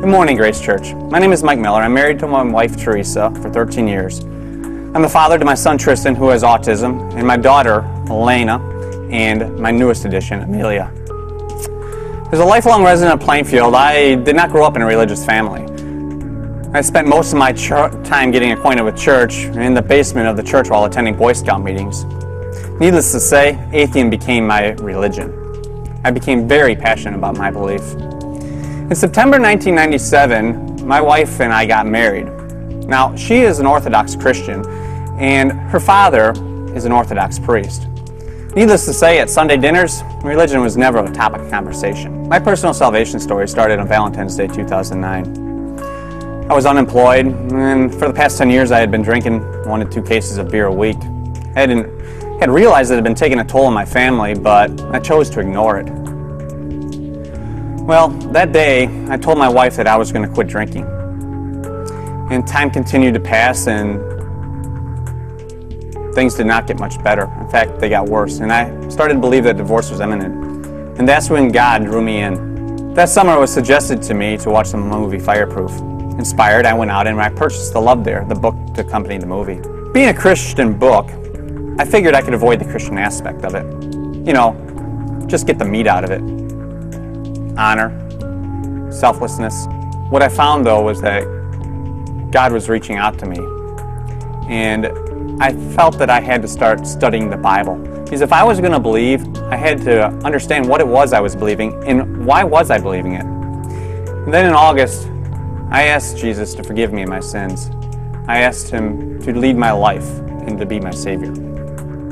Good morning, Grace Church. My name is Mike Miller. I'm married to my wife, Teresa, for 13 years. I'm the father to my son, Tristan, who has autism, and my daughter, Elena, and my newest addition, Amelia. As a lifelong resident of Plainfield, I did not grow up in a religious family. I spent most of my time getting acquainted with church in the basement of the church while attending Boy Scout meetings. Needless to say, atheism became my religion. I became very passionate about my belief. In September 1997, my wife and I got married. Now, she is an Orthodox Christian, and her father is an Orthodox priest. Needless to say, at Sunday dinners, religion was never a topic of conversation. My personal salvation story started on Valentine's Day 2009. I was unemployed, and for the past 10 years I had been drinking 1 to 2 cases of beer a week. I had realized that it had been taking a toll on my family, but I chose to ignore it. Well, that day, I told my wife that I was going to quit drinking. And time continued to pass, and things did not get much better. In fact, they got worse, and I started to believe that divorce was imminent. And that's when God drew me in. That summer, it was suggested to me to watch the movie Fireproof. Inspired, I went out and I purchased The Love There, the book to accompany the movie. Being a Christian book, I figured I could avoid the Christian aspect of it. You know, just get the meat out of it. Honor, selflessness. What I found, though, was that God was reaching out to me. And I felt that I had to start studying the Bible. Because if I was going to believe, I had to understand what it was I was believing and why was I believing it. And then in August, I asked Jesus to forgive me of my sins. I asked Him to lead my life and to be my Savior.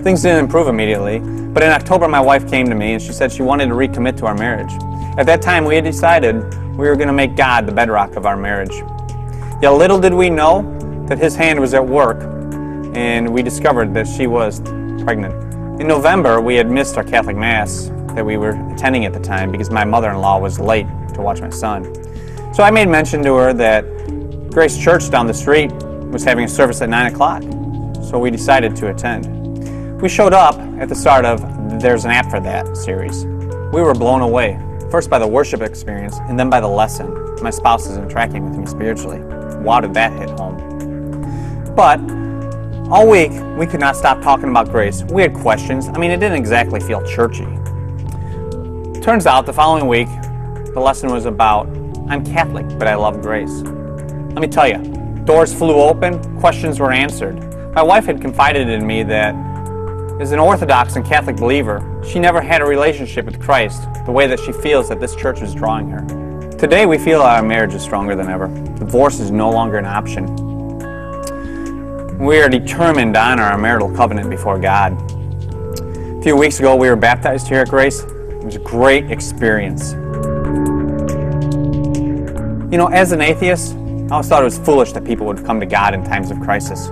Things didn't improve immediately, but in October my wife came to me and she said she wanted to recommit to our marriage. At that time we had decided we were going to make God the bedrock of our marriage. Yet little did we know that His hand was at work, and we discovered that she was pregnant. In November we had missed our Catholic Mass that we were attending at the time because my mother-in-law was late to watch my son. So I made mention to her that Grace Church down the street was having a service at 9 o'clock, so we decided to attend. We showed up at the start of There's an App for That series. We were blown away, first by the worship experience and then by the lesson. My spouse isn't tracking with me spiritually. Wow, did that hit home. But all week, we could not stop talking about grace. We had questions. I mean, it didn't exactly feel churchy. Turns out, the following week, the lesson was about, I'm Catholic, but I love grace. Let me tell you, doors flew open, questions were answered. My wife had confided in me that as an Orthodox and Catholic believer, she never had a relationship with Christ the way that she feels that this church is drawing her. Today, we feel our marriage is stronger than ever. Divorce is no longer an option. We are determined to honor our marital covenant before God. A few weeks ago, we were baptized here at Grace. It was a great experience. You know, as an atheist, I always thought it was foolish that people would come to God in times of crisis.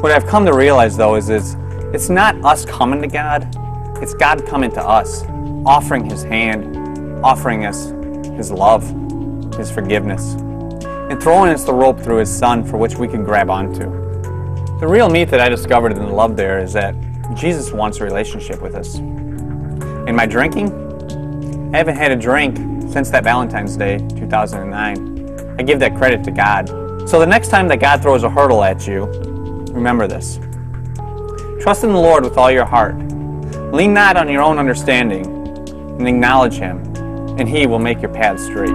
What I've come to realize, though, is it's not us coming to God, it's God coming to us, offering His hand, offering us His love, His forgiveness, and throwing us the rope through His Son for which we can grab onto. The real meat that I discovered in The Love There is that Jesus wants a relationship with us. In my drinking, I haven't had a drink since that Valentine's Day, 2009. I give that credit to God. So the next time that God throws a hurdle at you, remember this. Trust in the Lord with all your heart. Lean not on your own understanding, and acknowledge Him, and He will make your path straight.